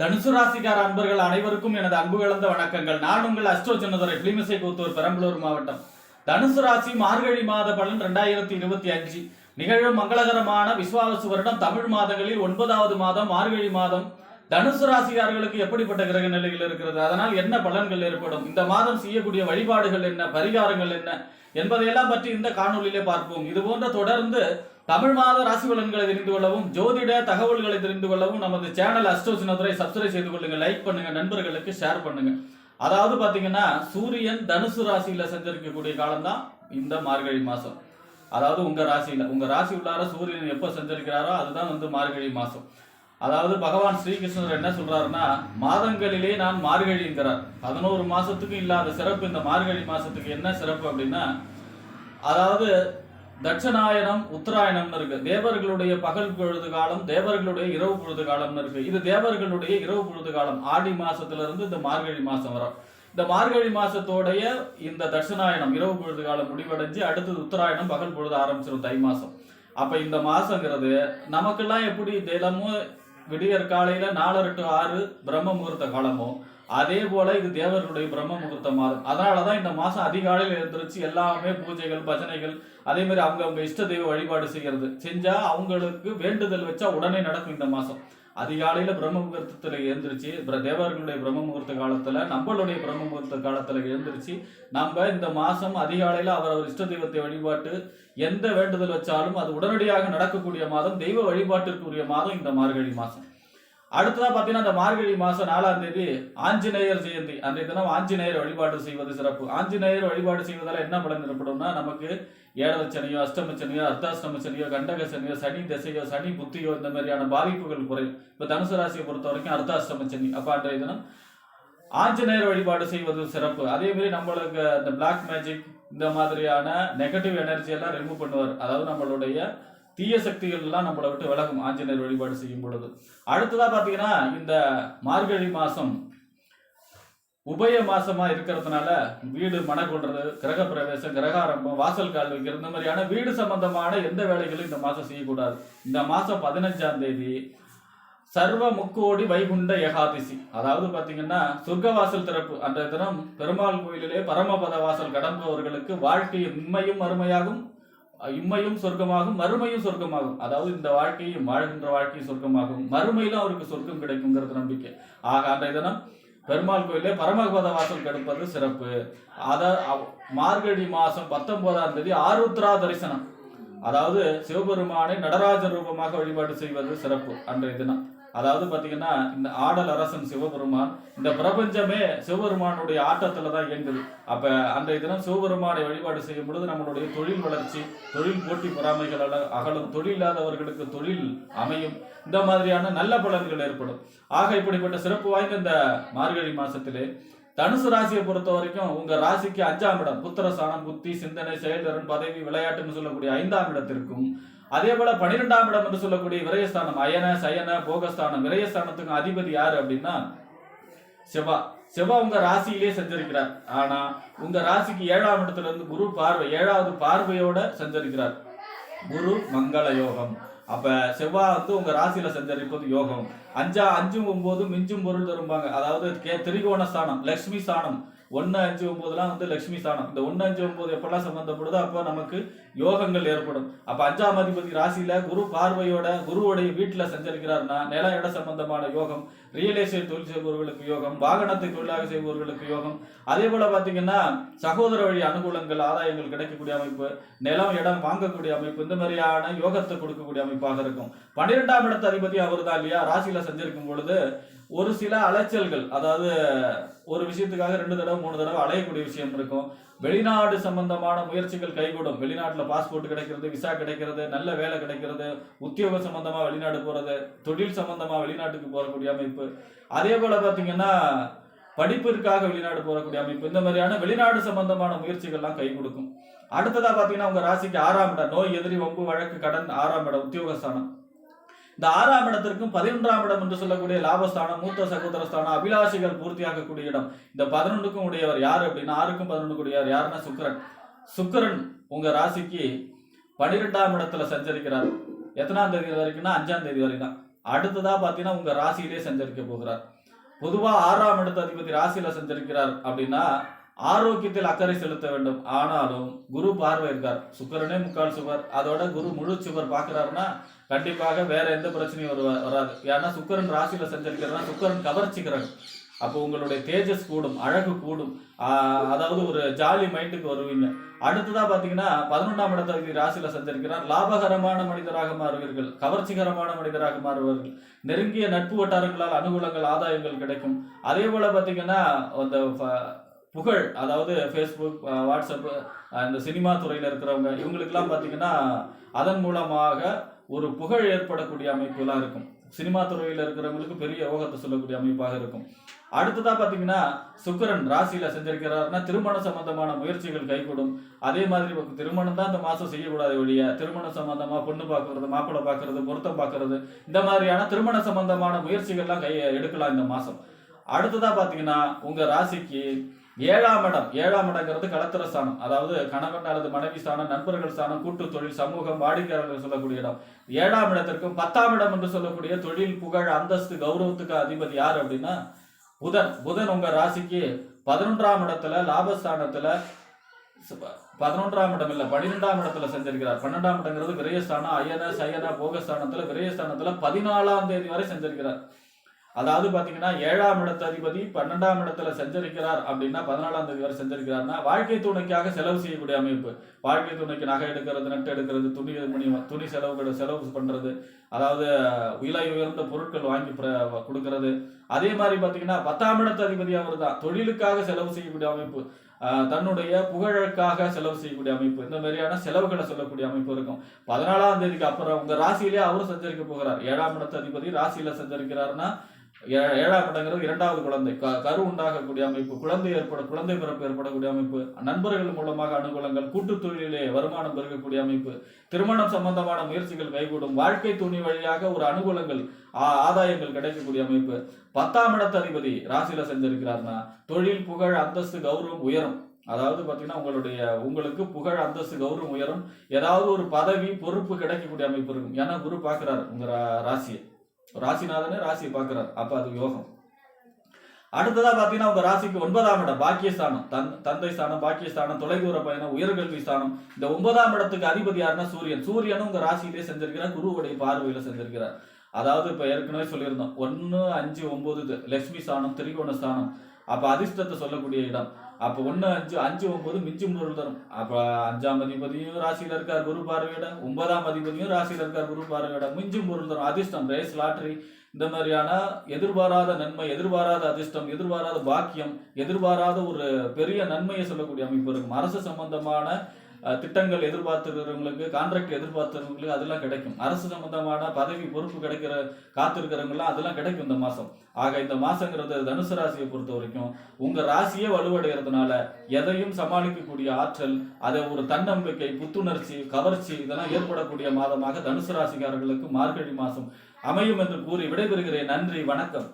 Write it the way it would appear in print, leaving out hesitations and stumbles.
தனுசு ராசிக்கார அன்பர்கள் அனைவருக்கும் எனது அன்பு கலந்த வணக்கங்கள். நான் உங்கள் அஸ்ட்ரோ சின்னதுரை, பிளிமிசை கூத்தூர், பெரம்பலூர் மாவட்டம். தனுசு ராசி மார்கழி மாத பலன் 2025 நிகழும் மங்களகரமான விஸ்வாவசு வருடம் தமிழ் மாதங்களில் 9வது மாதம் மார்கழி மாதம். தனுசு ராசிக்காரர்களுக்கு எப்படிப்பட்ட கிரக நிலைகள் இருக்கிறது, அதனால் என்ன பலன்கள் ஏற்படும், இந்த மாதம் செய்யக்கூடிய வழிபாடுகள் என்ன, பரிகாரங்கள் என்ன என்பதையெல்லாம் பற்றி இந்த காணொலியிலே பார்ப்போம். இது போன்ற தொடர்ந்து தமிழ் மாத ராசி பலன்களை தெரிந்து கொள்ளவும், ஜோதிட தகவல்களை தெரிந்து கொள்ளவும் நமது சேனல் அஸ்ட்ரோ சின்னதுரை சப்ஸ்கிரைப் செய்து கொள்ளுங்க, லைக் பண்ணுங்க, நண்பர்களுக்கு ஷேர் பண்ணுங்க. அதாவது பாத்தீங்கன்னா சூரியன் தனுசு ராசியில சஞ்சரிக்கக்கூடிய காலம் தான் இந்த மார்கழி மாசம். அதாவது உங்க ராசி உள்ளார சூரியன் எப்ப சஞ்சரிக்கிறாரோ அதுதான் மார்கழி மாசம். அதாவது பகவான் ஸ்ரீகிருஷ்ணர் என்ன சொல்றாருன்னா, மாதங்களிலே நான் மார்கழிங்கிறார். 11 மாசத்துக்கு இல்லாத சிறப்பு இந்த மார்கழி மாசத்துக்கு என்ன சிறப்பு அப்படின்னா, அதாவது தட்சநாயனம் உத்தராயணம்னு இருக்கு. தேவர்களுடைய பகல் பொழுது காலம், தேவர்களுடைய இரவு பொழுது காலம்னு இருக்கு. இது தேவர்களுடைய இரவு பொழுது காலம். ஆடி மாசத்துல இருந்து இந்த மார்கழி மாசம் வரும். இந்த மார்கழி மாசத்தோடைய இந்த தட்சநாயனம் இரவு பொழுது காலம் முடிவடைஞ்சு அடுத்தது உத்தராயணம் பகல் பொழுது ஆரம்பிச்சிடும், தை மாசம். அப்ப இந்த மாசங்கிறது நமக்கெல்லாம் எப்படி தினமும் விடியற் காலையில 4 to 6 பிரம்ம முகூர்த்த காலமோ, அதே போல இது தேவர்களுடைய பிரம்ம முகூர்த்த மாதம். அதனாலதான் இந்த மாசம் அதிகாலையில் எழுந்திருச்சு எல்லாமே பூஜைகள், பஜனைகள், அதே மாதிரி அவங்க இஷ்ட தெய்வ வழிபாடு செஞ்சா அவங்களுக்கு வேண்டுதல் வச்சா உடனே நடக்கும். இந்த மாசம் அதிகாலையில பிரம்ம முகூர்த்தத்துல எழுந்திருச்சு, தேவர்களுடைய பிரம்ம முகூர்த்த காலத்துல, நம்மளுடைய பிரம்ம முகூர்த்த காலத்துல எழுந்திருச்சு நம்ம இந்த மாசம் அதிகாலையில அவர் இஷ்ட தெய்வத்தை வழிபாட்டு எந்த வேண்டுதல் வச்சாலும் அது உடனடியாக நடக்கக்கூடிய மாதம், தெய்வ வழிபாட்டிற்குரிய மாதம் இந்த மார்கழி மாசம். அடுத்ததா பாத்தீங்கன்னா இந்த மார்கழி மாசம் 4ஆம் தேதி ஆஞ்சநேயர் ஜெயந்தி. அன்றைய தினம் ஆஞ்சநேயர் வழிபாடு செய்வது சிறப்பு. ஆஞ்சநேயர் வழிபாடு செய்வதால என்ன பலன் ஏற்படும்னா, நமக்கு 7வது சனியோ, அஷ்டம சனியோ, அர்த்தாஷ்டம சனியோ, கண்டக சனியோ, சனி திசையோ, சனி புத்தியோ, இந்த மாதிரியான பாதிப்புகள் குறையும். இப்ப தனுசு ராசியை பொறுத்த வரைக்கும் அர்த்தாஷ்டம சனி. அப்ப அன்றைய தினம் ஆஞ்சநேயர் வழிபாடு செய்வது சிறப்பு. அதே மாதிரி நம்மளுக்கு இந்த பிளாக் மேஜிக், இந்த மாதிரியான நெகட்டிவ் எனர்ஜி எல்லாம் ரிமூவ் பண்ணுவார். அதாவது நம்மளுடைய தீய சக்திகள் எல்லாம் நம்மளை விட்டு விலகும் ஆஞ்சநேயர் வழிபாடு செய்யும் பொழுது. அடுத்ததா பாத்தீங்கன்னா இந்த மார்கழி மாசம் உபய மாசமா இருக்கிறதுனால வீடு மன கொள்றது, கிரக பிரவேசம், கிரகாரம்பம், வாசல் கால் வைக்கிறது, இந்த மாதிரியான வீடு சம்பந்தமான எந்த வேலைகளும் இந்த மாசம் செய்யக்கூடாது. இந்த மாசம் 15ஆம் தேதி சர்வ முக்கோடி வைகுண்ட ஏகாதசி. அதாவது பாத்தீங்கன்னா சொர்க்கவாசல் திறப்பு. அன்றைய தினம் பெருமாள் கோயிலிலே பரமபத வாசல் கடம்பவர்களுக்கு வாழ்க்கை இம்மையும் மறுமையாகும், இம்மையும் சொர்க்கமாகும், மறுமையும் சொர்க்கமாகும். அதாவது இந்த வாழ்க்கையும் வாழ்கின்ற வாழ்க்கையும் சொர்க்கமாகும், மறுமையிலும் அவருக்கு சொர்க்கம் கிடைக்குங்கிறது நம்பிக்கை. ஆக அன்றைய தினம் பெருமாள் கோயிலே பரமபத வாசல் கெடுப்பது சிறப்பு. அத மார்கழி மாசம் 19ஆம் தேதி ஆருத்ரா தரிசனம். அதாவது சிவபெருமானை நடராஜ ரூபமாக வழிபாடு செய்வது சிறப்பு அன்றைய தினம். அதாவது பாத்தீங்கன்னா இந்த ஆடல் அரசன் சிவபெருமான், இந்த பிரபஞ்சமே சிவபெருமானுடைய ஆட்டத்துல தான் இயங்குது. அப்ப அன்றைய தினம் சிவபெருமானை வழிபாடு செய்யும் பொழுது நம்மளுடைய தொழில் வளர்ச்சி, தொழில் போட்டி பொறாமைகள் அகலும், தொழில் இல்லாதவர்களுக்கு தொழில் அமையும், இந்த மாதிரியான நல்ல பலன்கள் ஏற்படும். ஆக இப்படிப்பட்ட சிறப்பு வாய்ந்த இந்த மார்கழி மாசத்திலே தனுசு ராசியை பொறுத்த வரைக்கும் உங்க ராசிக்கு 5ஆம் இடம் புத்திரஸ்தானம், புத்தி, சிந்தனை, செயல்திறன், பதவி, விளையாட்டுன்னு சொல்லக்கூடிய 5ஆம் இடத்திற்கும், அதே போல 12ஆம் இடம் என்று சொல்லக்கூடிய விரயஸ்தானம், அயன சயன போகஸ்தானம், விரயஸ்தானத்துக்கு அதிபதி யாரு அப்படின்னா செவ்வா. செவ்வா உங்க ராசியிலே சஞ்சரிக்கிறார். ஆனா உங்க ராசிக்கு 7ஆம் இடத்துல இருந்து குரு பார்வை, 7வது பார்வையோட சஞ்சரிக்கிறார். குரு மங்கள யோகம். அப்ப செவ்வா உங்க ராசியில சஞ்சரிப்பது யோகம். 5, 5, 9 மிஞ்சும் பொருள் தரும்பாங்க. அதாவது திரிகோண ஸ்தானம், லட்சுமி ஸ்தானம். 1, 5, 9லாம் லட்சுமி ஸ்தானம். இந்த 1, 5, 9 எப்பெல்லாம் சம்பந்தப்படுதோ அப்போ நமக்கு யோகங்கள் ஏற்படும். அப்ப 5ஆம் அதிபதி ராசியில குரு பார்வையோட குருவுடைய வீட்டுல சஞ்சரிக்கிறார்னா நில இட சம்பந்தமான யோகம், ரியல் எஸ்டேட் தொழில் செய்பவர்களுக்கு யோகம், வாகனத்தை தொழிலாக செய்பவர்களுக்கு யோகம், அதே போல பாத்தீங்கன்னா சகோதர வழி அனுகூலங்கள், ஆதாயங்கள் கிடைக்கக்கூடிய அமைப்பு, நிலம் இடம் வாங்கக்கூடிய அமைப்பு, இந்த மாதிரியான யோகத்தை கொடுக்கக்கூடிய அமைப்பாக இருக்கும். 12ஆம் இடத்து அதிபதி அவர் தான் இல்லையா, ராசியில சஞ்சரிக்கும் பொழுது ஒரு சில அலைச்சல்கள், அதாவது ஒரு விஷயத்துக்காக 2 தடவை 3 தடவை அலையக்கூடிய விஷயம் இருக்கும். வெளிநாடு சம்பந்தமான முயற்சிகள் கைகூடும். வெளிநாட்டுல பாஸ்போர்ட் கிடைக்கிறது, விசா கிடைக்கிறது, நல்ல வேலை கிடைக்கிறது, உத்தியோக சம்பந்தமா வெளிநாடு போறது, தொழில் சம்பந்தமா வெளிநாட்டுக்கு போறக்கூடிய அமைப்பு, அதே போல பாத்தீங்கன்னா படிப்பிற்காக வெளிநாடு போறக்கூடிய அமைப்பு, இந்த மாதிரியான வெளிநாடு சம்பந்தமான முயற்சிகள்லாம் கை கொடுக்கும். அடுத்ததா பாத்தீங்கன்னா உங்க ராசிக்கு 6ஆம் இடம் நோய், எதிரி, வம்பு, வழக்கு, கடன், 6ஆம் இடம் உத்தியோகஸ்தானம். இந்த 6ஆம் இடத்திற்கும் 11ஆம் இடம் என்று சொல்லக்கூடிய லாபஸ்தானம், மூத்த சகோதரஸ்தானம், அபிலாஷிகள் பூர்த்தியாகக்கூடிய இடம். இந்த 11க்கும் உடையவர் யாரு அப்படின்னா 6க்கும் 11க்கும் உடையவர் யாருன்னா சுக்கிரன். சுக்கிரன் உங்க ராசிக்கு 12ஆம் இடத்துல சஞ்சரிக்கிறார். எத்தனாம் தேதி வரைக்கும்னா 5ஆம் தேதி வரைக்கும் தான். அடுத்ததா பாத்தீங்கன்னா உங்க ராசியிலே சஞ்சரிக்க போகிறார். பொதுவா 6ஆம் இடத்து அதிபதி ராசியில சஞ்சரிக்கிறார் அப்படின்னா ஆரோக்கியத்தில் அக்கறை செலுத்த வேண்டும். ஆனாலும் குரு பார்வை இருக்கார், சுக்கிரனே முக்கால் சுவர், அதோட குரு முழு சுவர் பாக்குறாருன்னா கண்டிப்பாக வேற எந்த பிரச்சனையும் வராது. ஏன்னா சுக்கிரன் ராசியில சஞ்சரிக்கிறதுனா சுக்கிரன் கவர்ச்சி கிரகம். அப்போ உங்களுடைய தேஜஸ் கூடும், அழகு கூடும், அதாவது ஒரு ஜாலி மைண்டுக்கு வருவீங்க. அடுத்ததா பாத்தீங்கன்னா 11ஆம் இடத்துல ராசியில சஞ்சரிக்கிறார். லாபகரமான மனிதராக மாறுவீர்கள், கவர்ச்சிகரமான மனிதராக மாறுவார்கள், நெருங்கிய நட்பு வட்டாரங்களால் அனுகூலங்கள் ஆதாயங்கள் கிடைக்கும். அதே போல பாத்தீங்கன்னா அந்த புகழ், அதாவது ஃபேஸ்புக், வாட்ஸ்அப், இந்த சினிமா துறையில் இருக்கிறவங்க இவங்களுக்கெல்லாம் பார்த்தீங்கன்னா அதன் மூலமாக ஒரு புகழ் ஏற்படக்கூடிய அமைப்புலாம் இருக்கும். சினிமா துறையில் இருக்கிறவங்களுக்கு பெரிய யோகத்தை சொல்லக்கூடிய அமைப்பாக இருக்கும். அடுத்ததா பார்த்தீங்கன்னா சுக்கிரன் ராசியில செஞ்சிருக்கிறாருன்னா திருமண சம்பந்தமான முயற்சிகள் கைகூடும். அதே மாதிரி திருமணம் தான் இந்த மாசம் செய்யக்கூடாது ஒழிய திருமணம் சம்பந்தமா பொண்ணு பார்க்கறது, மாப்பிள்ளை பார்க்கறது, பொருத்தம் பார்க்கறது, இந்த மாதிரியான திருமண சம்பந்தமான முயற்சிகள்லாம் எடுக்கலாம் இந்த மாசம். அடுத்ததா பார்த்தீங்கன்னா உங்க ராசிக்கு 7ஆம் இடம், 7ஆம் இடங்கிறது களத்திர ஸ்தானம், அதாவது கணவன் அல்லது மனைவி ஸ்தானம், நண்பர்கள் ஸ்தானம், கூட்டு தொழில், சமூகம், வாடிக்கையாளர்கள் சொல்லக்கூடிய இடம். 7ஆம் இடத்திற்கும் 10ஆம் இடம் என்று சொல்லக்கூடிய தொழில், புகழ், அந்தஸ்து, கௌரவத்துக்கு அதிபதி யார் அப்படின்னா புதன். புதன் உங்க ராசிக்கு 11ஆம் இடத்துல லாபஸ்தானத்துல, 11ஆம் இடம் இல்ல 12ஆம் இடத்துல செஞ்சிருக்கிறார். 12ஆம் இடங்கிறது விரயஸ்தானம், அயன போகஸ்தானத்துல, விரயஸ்தானத்துல 14ஆம் தேதி வரை செஞ்சிருக்கிறார். அதாவது பாத்தீங்கன்னா 7ஆம் இடத்து அதிபதி 12ஆம் இடத்துல செஞ்சரிக்கிறார் அப்படின்னா 14ஆம் தேதி வரை செஞ்சரிக்கிறார்னா வாழ்க்கை துணைக்காக செலவு செய்யக்கூடிய அமைப்பு. வாழ்க்கை துணைக்கு நகை எடுக்கிறது, நட்டு எடுக்கிறது, துணி செலவு பண்றது, அதாவது விலை உயர்ந்த பொருட்கள் வாங்கி கொடுக்கறது. அதே மாதிரி பாத்தீங்கன்னா 10ஆம் இடத்து அதிபதி அவர் தான், தொழிலுக்காக செலவு செய்யக்கூடிய அமைப்பு, தன்னுடைய புகழுக்காக செலவு செய்யக்கூடிய அமைப்பு, இந்த மாதிரியான செலவுகளை சொல்லக்கூடிய அமைப்பு இருக்கும். 14ஆம் தேதிக்கு அப்புறம் உங்க ராசியிலேயே அவரும் சஞ்சரிக்க போகிறார். 7ஆம் இடத்து அதிபதி ராசியில சஞ்சரிக்கிறாருன்னா 7ஆம் இடங்கிறது 2வது குழந்தை, கரு உண்டாகக்கூடிய அமைப்பு, குழந்தை பிறப்பு ஏற்படக்கூடிய அமைப்பு, நண்பர்கள் மூலமாக அனுகூலங்கள், கூட்டு தொழிலே வருமானம் பெருகக்கூடிய அமைப்பு, திருமணம் சம்பந்தமான முயற்சிகள் கைகூடும், வாழ்க்கை துணி வழியாக ஒரு அனுகூலங்கள், ஆதாயங்கள் கிடைக்கக்கூடிய அமைப்பு. 10ஆம் இடத்து அதிபதி ராசியில செஞ்சிருக்கிறார்னா தொழில், புகழ், அந்தஸ்து, கௌரவம் உயரும். அதாவது பாத்தீங்கன்னா உங்களுக்கு புகழ், அந்தஸ்து, கௌரவம் உயரும். ஏதாவது ஒரு பதவி, பொறுப்பு கிடைக்கக்கூடிய அமைப்பு இருக்கும். ஏன்னா குரு பாக்குறாரு உங்க ராசியை, ராசிநாதனே ராசியை பார்க்கிறார், அப்ப அது யோகம். அடுத்ததா பாத்தீங்கன்னா உங்க ராசிக்கு 9ஆம் இடம் பாக்கியஸ்தானம், தந்தை ஸ்தானம், பாக்கியஸ்தானம், தொலைதூர பயணம், உயர்கல்வி ஸ்தானம். இந்த 9ஆம் இடத்துக்கு அதிபதி யாருன்னா சூரியன். சூரியனும் உங்க ராசியிலே செஞ்சிருக்கிறார், குருவுடைய பார்வையில செஞ்சிருக்கிறார். அதாவது இப்ப ஏற்கனவே சொல்லியிருந்தோம் 1, 5, 9 லட்சுமி ஸ்தானம், திரிகோண ஸ்தானம், அப்ப அதிர்ஷ்டத்தை சொல்லக்கூடிய இடம். அப்ப 1, 5, 5, 9 மிஞ்சும் பொருள் தரும். அப்ப 5ஆம் அதிபதியும் ராசியில இருக்கார், குரு பார்வையிட. 9ஆம் அதிபதியும் ராசியில இருக்கார், குரு பார்வையிட. மிஞ்சும் பொருள் தரும், அதிர்ஷ்டம், ரேஸ், லாட்டரி, இந்த மாதிரியான எதிர்பாராத நன்மை, எதிர்பாராத அதிர்ஷ்டம், எதிர்பாராத பாக்கியம், எதிர்பாராத ஒரு பெரிய நன்மையை சொல்லக்கூடிய அமைப்பு இருக்கும். அரசு சம்பந்தமான திட்டங்கள் எதிர்பார்த்துக்கிறவங்களுக்கு, கான்ட்ராக்ட் எதிர்பார்த்துறவங்களுக்கு அதெல்லாம் கிடைக்கும். அரசு சம்பந்தமான பதவி, பொறுப்பு கிடைக்கிற காத்திருக்கிறவங்கலாம் அதெல்லாம் கிடைக்கும் இந்த மாசம். ஆக இந்த மாசங்கிறது தனுசு ராசியை பொறுத்த வரைக்கும் உங்க ராசியே வலுவடைகிறதுனால எதையும் சமாளிக்கக்கூடிய ஆற்றல், அதை ஒரு தன்னம்பிக்கை, புத்துணர்ச்சி, கவர்ச்சி இதெல்லாம் ஏற்படக்கூடிய மாதமாக தனுசு ராசிக்காரர்களுக்கு மார்கழி மாசம் அமையும் என்று கூறி விடைபெறுகிறேன். நன்றி, வணக்கம்.